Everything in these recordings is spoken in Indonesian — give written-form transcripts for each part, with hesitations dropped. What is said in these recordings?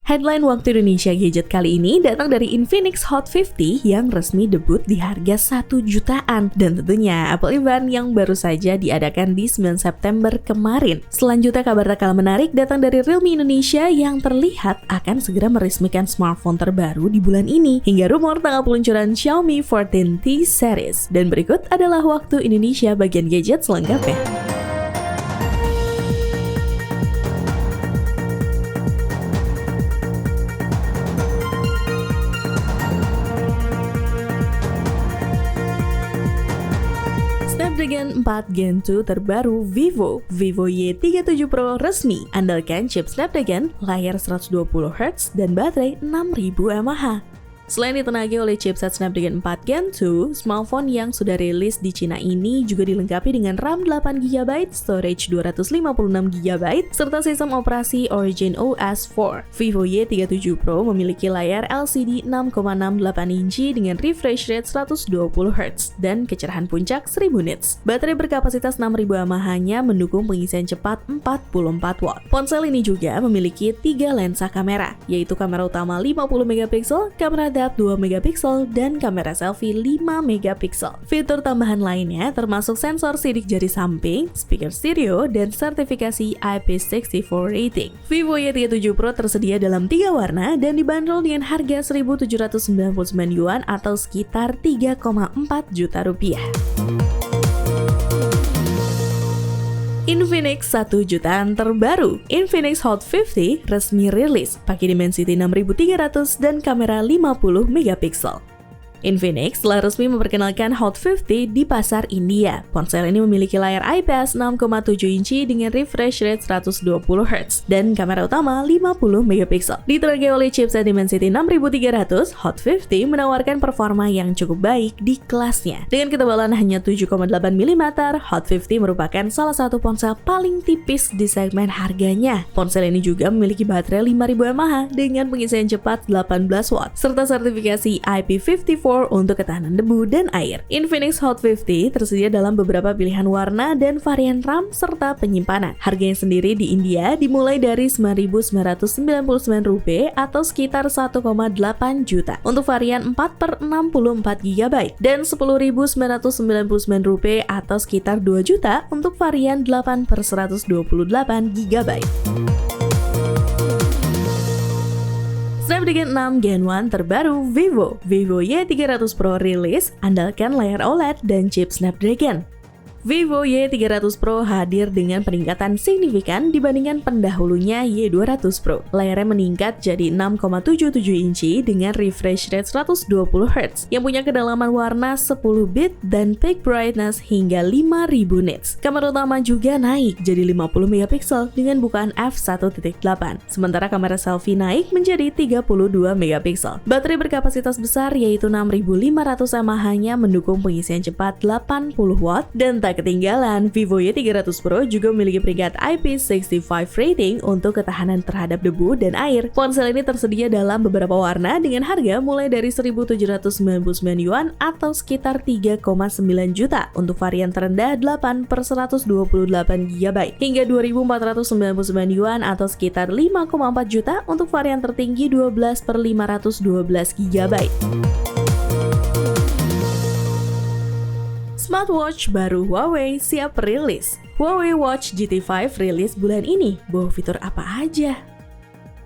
Headline Waktu Indonesia Gadget kali ini datang dari Infinix Hot 50 yang resmi debut di harga 1 jutaan. Dan tentunya Apple Event yang baru saja diadakan di 9 September kemarin. Selanjutnya kabar tak kalah menarik datang dari Realme Indonesia yang terlihat akan segera meresmikan smartphone terbaru di bulan ini. Hingga rumor tanggal peluncuran Xiaomi 14T series. Dan berikut adalah Waktu Indonesia bagian gadget selengkapnya. Snapdragon 4 Gen 2 terbaru Vivo Y37 Pro resmi andalkan chip Snapdragon, layar 120Hz, dan baterai 6000 mAh. Selain ditenagai oleh chipset Snapdragon 4 Gen 2, smartphone yang sudah rilis di Cina ini juga dilengkapi dengan RAM 8GB, storage 256GB, serta sistem operasi Origin OS 4. Vivo Y37 Pro memiliki layar LCD 6,68 inci dengan refresh rate 120Hz dan kecerahan puncak 1000 nits. Baterai berkapasitas 6000 mAh-nya mendukung pengisian cepat 44W. Ponsel ini juga memiliki 3 lensa kamera, yaitu kamera utama 50MP, kamera 2MP, dan kamera selfie 5MP. Fitur tambahan lainnya termasuk sensor sidik jari samping, speaker stereo, dan sertifikasi IP64 rating. Vivo Y37 Pro tersedia dalam 3 warna dan dibanderol dengan harga 1.799 yuan atau sekitar 3,4 juta rupiah. Infinix 1 jutaan terbaru. Infinix Hot 50 resmi rilis pakai Dimensity 6300 dan kamera 50MP. Infinix telah resmi memperkenalkan Hot 50 di pasar India. Ponsel ini memiliki layar IPS 6,7 inci dengan refresh rate 120Hz dan kamera utama 50MP. Ditenagai oleh chipset Dimensity 6300, Hot 50 menawarkan performa yang cukup baik di kelasnya. Dengan ketebalan hanya 7,8mm, Hot 50 merupakan salah satu ponsel paling tipis di segmen harganya. Ponsel ini juga memiliki baterai 5000 mAh dengan pengisian cepat 18W, serta sertifikasi IP54 untuk ketahanan debu dan air. Infinix Hot 50 tersedia dalam beberapa pilihan warna dan varian RAM serta penyimpanan. Harganya sendiri di India dimulai dari Rp9.999 atau sekitar 1,8 juta untuk varian 4/64GB dan Rp10.999 atau sekitar 2 juta untuk varian 8/128GB. Snapdragon 6 Gen 1 terbaru Vivo Y300 Pro rilis andalkan layar OLED dan chip Snapdragon. Vivo Y300 Pro hadir dengan peningkatan signifikan dibandingkan pendahulunya Y200 Pro. Layarnya meningkat jadi 6,77 inci dengan refresh rate 120Hz yang punya kedalaman warna 10 bit dan peak brightness hingga 5000 nits. Kamera utama juga naik jadi 50MP dengan bukaan f1.8. Sementara kamera selfie naik menjadi 32MP. Baterai berkapasitas besar yaitu 6500 mAh-nya mendukung pengisian cepat 80W dan tak ketinggalan, Vivo Y300 Pro juga memiliki peringkat IP65 rating untuk ketahanan terhadap debu dan air. Ponsel ini tersedia dalam beberapa warna dengan harga mulai dari 1.799 yuan atau sekitar 3,9 juta untuk varian terendah 8/128GB hingga 2.499 yuan atau sekitar 5,4 juta untuk varian tertinggi 12/512GB. Smartwatch baru Huawei siap rilis. Huawei Watch GT5 rilis bulan ini. Bawa fitur apa aja?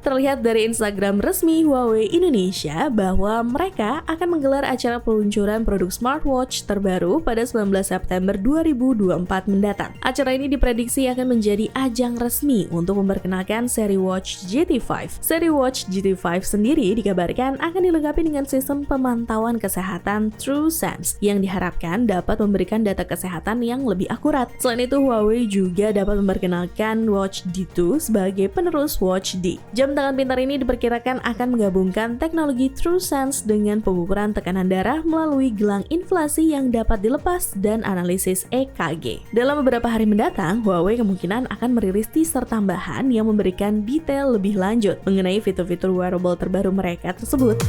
Terlihat dari Instagram resmi Huawei Indonesia bahwa mereka akan menggelar acara peluncuran produk smartwatch terbaru pada 19 September 2024 mendatang. Acara ini diprediksi akan menjadi ajang resmi untuk memperkenalkan seri Watch GT5. Seri Watch GT5 sendiri dikabarkan akan dilengkapi dengan sistem pemantauan kesehatan TrueSense yang diharapkan dapat memberikan data kesehatan yang lebih akurat. Selain itu, Huawei juga dapat memperkenalkan Watch D2 sebagai penerus Watch D. Jam tangan pintar ini diperkirakan akan menggabungkan teknologi TrueSense dengan pengukuran tekanan darah melalui gelang inflasi yang dapat dilepas dan analisis EKG. Dalam beberapa hari mendatang, Huawei kemungkinan akan merilis teaser tambahan yang memberikan detail lebih lanjut mengenai fitur-fitur wearable terbaru mereka tersebut.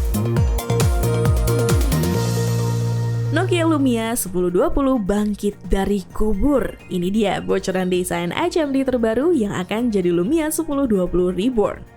Nokia Lumia 1020 bangkit dari kubur. Ini dia bocoran desain HMD terbaru yang akan jadi Lumia 1020 Reborn.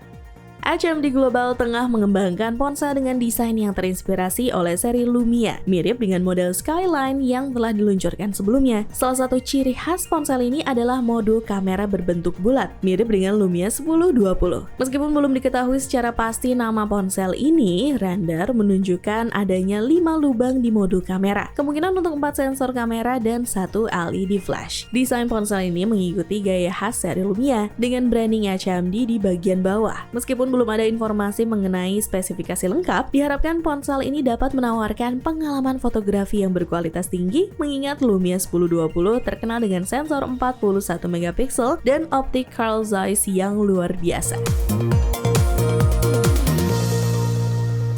HMD Global tengah mengembangkan ponsel dengan desain yang terinspirasi oleh seri Lumia, mirip dengan model Skyline yang telah diluncurkan sebelumnya. Salah satu ciri khas ponsel ini adalah modul kamera berbentuk bulat, mirip dengan Lumia 1020. Meskipun belum diketahui secara pasti nama ponsel ini, render menunjukkan adanya 5 lubang di modul kamera, kemungkinan untuk 4 sensor kamera dan 1 LED flash. Desain ponsel ini mengikuti gaya khas seri Lumia dengan branding HMD di bagian bawah. Meskipun belum ada informasi mengenai spesifikasi lengkap, diharapkan ponsel ini dapat menawarkan pengalaman fotografi yang berkualitas tinggi, mengingat Lumia 1020 terkenal dengan sensor 41 megapiksel dan optik Carl Zeiss yang luar biasa.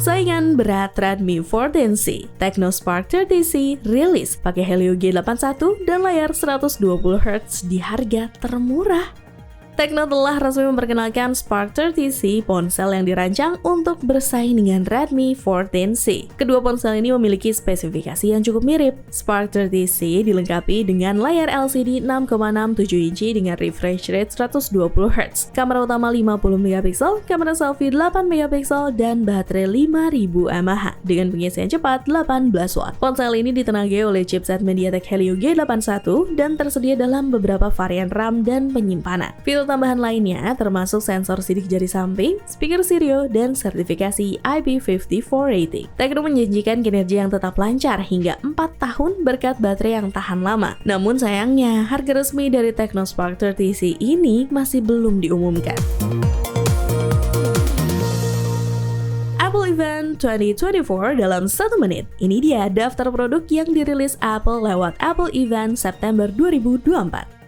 Saingan berat Redmi 14C, Tecno Spark 30C rilis pakai Helio G81 dan layar 120Hz di harga termurah. Tecno telah resmi memperkenalkan Spark 30C, ponsel yang dirancang untuk bersaing dengan Redmi 14C. Kedua ponsel ini memiliki spesifikasi yang cukup mirip. Spark 30C dilengkapi dengan layar LCD 6,67 inci dengan refresh rate 120Hz, kamera utama 50 megapiksel, kamera selfie 8 megapiksel, dan baterai 5000 mAh dengan pengisian cepat 18 watt. Ponsel ini ditenagai oleh chipset MediaTek Helio G81 dan tersedia dalam beberapa varian RAM dan penyimpanan. Fitur tambahan lainnya termasuk sensor sidik jari samping, speaker stereo, dan sertifikasi IP54 rating. Tecno menjanjikan kinerja yang tetap lancar hingga 4 tahun berkat baterai yang tahan lama. Namun sayangnya, harga resmi dari Tecno Spark 30C ini masih belum diumumkan. Apple Event 2024 dalam 1 menit. Ini dia daftar produk yang dirilis Apple lewat Apple Event September 2024.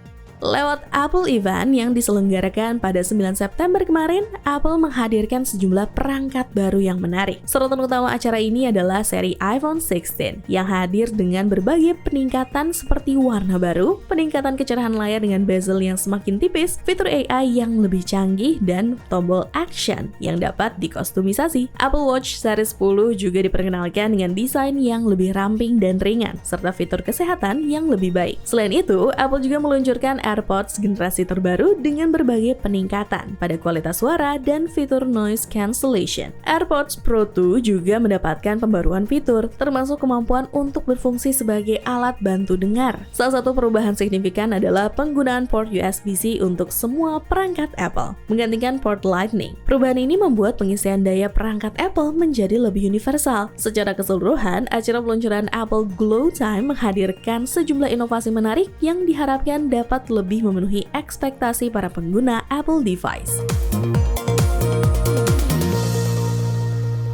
Lewat Apple Event yang diselenggarakan pada 9 September kemarin, Apple menghadirkan sejumlah perangkat baru yang menarik. Sorotan utama acara ini adalah seri iPhone 16 yang hadir dengan berbagai peningkatan seperti warna baru, peningkatan kecerahan layar dengan bezel yang semakin tipis, fitur AI yang lebih canggih, dan tombol action yang dapat dikostumisasi. Apple Watch Series 10 juga diperkenalkan dengan desain yang lebih ramping dan ringan, serta fitur kesehatan yang lebih baik. Selain itu, Apple juga meluncurkan AirPods generasi terbaru dengan berbagai peningkatan pada kualitas suara dan fitur noise cancellation. AirPods Pro 2 juga mendapatkan pembaruan fitur, termasuk kemampuan untuk berfungsi sebagai alat bantu dengar. Salah satu perubahan signifikan adalah penggunaan port USB-C untuk semua perangkat Apple, menggantikan port Lightning. Perubahan ini membuat pengisian daya perangkat Apple menjadi lebih universal. Secara keseluruhan, acara peluncuran Apple Glow Time menghadirkan sejumlah inovasi menarik yang diharapkan dapat lebih memenuhi ekspektasi para pengguna Apple device.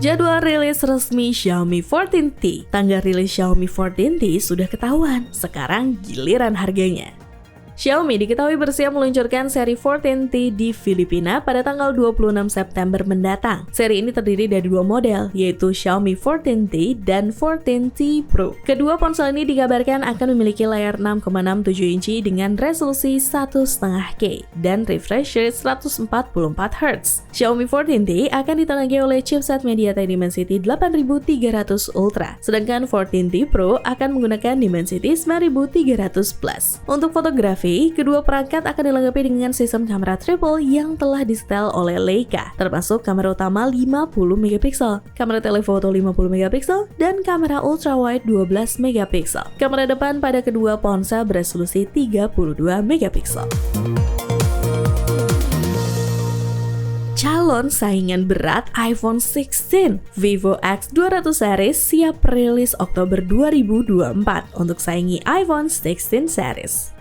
Jadwal rilis resmi Xiaomi 14T. Tanggal rilis Xiaomi 14T sudah ketahuan, sekarang giliran harganya. Xiaomi diketahui bersiap meluncurkan seri 14T di Filipina pada tanggal 26 September mendatang. Seri ini terdiri dari 2 model, yaitu Xiaomi 14T dan 14T Pro. Kedua ponsel ini dikabarkan akan memiliki layar 6,67 inci dengan resolusi 1,5K dan refresh rate 144Hz. Xiaomi 14T akan ditenagai oleh chipset MediaTek Dimensity 8300 Ultra, sedangkan 14T Pro akan menggunakan Dimensity 9300 Plus. Untuk fotografi, kedua perangkat akan dilengkapi dengan sistem kamera triple yang telah disetel oleh Leica, termasuk kamera utama 50 megapiksel, kamera telefoto 50 megapiksel, dan kamera ultrawide 12 megapiksel. Kamera depan pada kedua ponsel beresolusi 32 megapiksel. Calon saingan berat iPhone 16, Vivo X200 series siap rilis Oktober 2024 untuk saingi iPhone 16 series.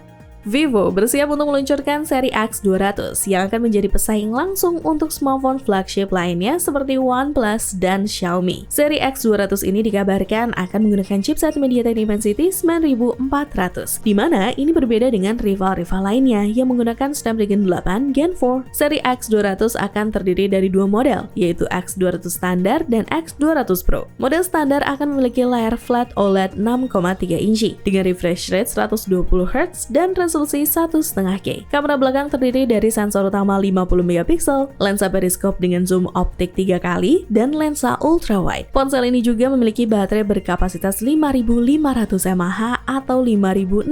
Vivo bersiap untuk meluncurkan seri X200 yang akan menjadi pesaing langsung untuk smartphone flagship lainnya seperti OnePlus dan Xiaomi. Seri X200 ini dikabarkan akan menggunakan chipset MediaTek Dimensity 9400, di mana ini berbeda dengan rival-rival lainnya yang menggunakan Snapdragon 8 Gen 4. Seri X200 akan terdiri dari 2 model, yaitu X200 standar dan X200 Pro. Model standar akan memiliki layar flat OLED 6,3 inci dengan refresh rate 120Hz dan resolusi resolusi 1,5K. Kamera belakang terdiri dari sensor utama 50 megapiksel, lensa periskop dengan zoom optik 3 kali, dan lensa ultrawide. Ponsel ini juga memiliki baterai berkapasitas 5.500 mAh atau 5.600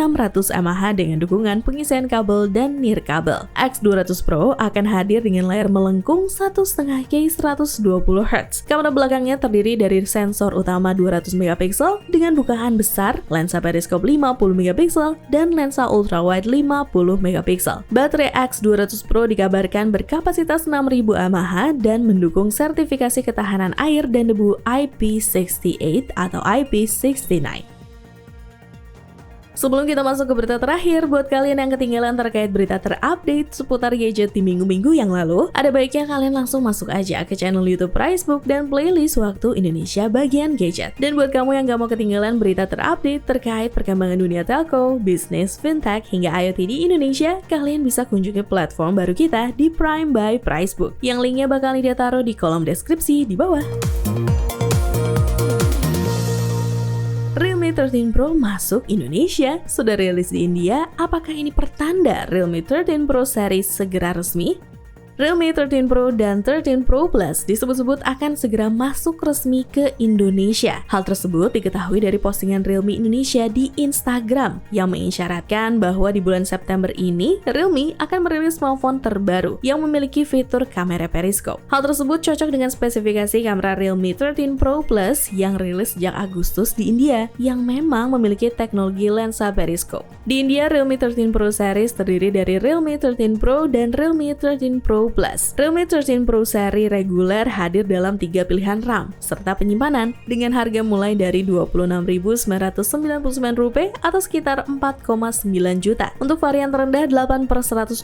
mAh dengan dukungan pengisian kabel dan nirkabel. X200 Pro akan hadir dengan layar melengkung 1,5K 120Hz. Kamera belakangnya terdiri dari sensor utama 200 megapiksel dengan bukaan besar, lensa periskop 50 megapiksel, dan lensa ultrawide 50 megapiksel. Baterai X200 Pro dikabarkan berkapasitas 6.000 mAh dan mendukung sertifikasi ketahanan air dan debu IP68 atau IP69. Sebelum kita masuk ke berita terakhir, buat kalian yang ketinggalan terkait berita terupdate seputar gadget di minggu-minggu yang lalu, ada baiknya kalian langsung masuk aja ke channel YouTube Pricebook dan playlist Waktu Indonesia bagian gadget. Dan buat kamu yang gak mau ketinggalan berita terupdate terkait perkembangan dunia telco, bisnis, fintech, hingga IoT di Indonesia, kalian bisa kunjungi platform baru kita di Prime by Pricebook, yang linknya bakal dia taruh di kolom deskripsi di bawah. Realme 13 Pro masuk Indonesia, sudah rilis di India. Apakah ini pertanda Realme 13 Pro series segera resmi? Realme 13 Pro dan 13 Pro Plus disebut-sebut akan segera masuk resmi ke Indonesia. Hal tersebut diketahui dari postingan Realme Indonesia di Instagram yang mengisyaratkan bahwa di bulan September ini Realme akan merilis smartphone terbaru yang memiliki fitur kamera periskop. Hal tersebut cocok dengan spesifikasi kamera Realme 13 Pro Plus yang rilis sejak Agustus di India yang memang memiliki teknologi lensa periskop. Di India, Realme 13 Pro series terdiri dari Realme 13 Pro dan Realme 13 Pro Plus. Realme 13 Pro seri reguler hadir dalam 3 pilihan RAM serta penyimpanan dengan harga mulai dari Rp26.999 atau sekitar 4,9 juta. Untuk varian terendah 8/128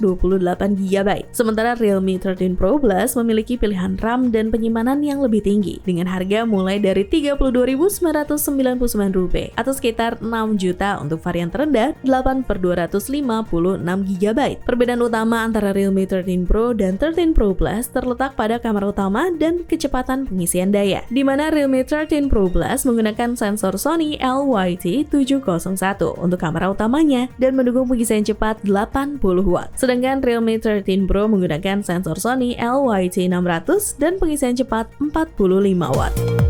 GB. Sementara Realme 13 Pro Plus memiliki pilihan RAM dan penyimpanan yang lebih tinggi dengan harga mulai dari Rp32.999 atau sekitar 6 juta untuk varian terendah 8/256 GB. Perbedaan utama antara Realme 13 Pro dan 13 Pro Plus terletak pada kamera utama dan kecepatan pengisian daya, di mana Realme 13 Pro Plus menggunakan sensor Sony LYT701 untuk kamera utamanya dan mendukung pengisian cepat 80 Watt. Sedangkan Realme 13 Pro menggunakan sensor Sony LYT600 dan pengisian cepat 45 Watt.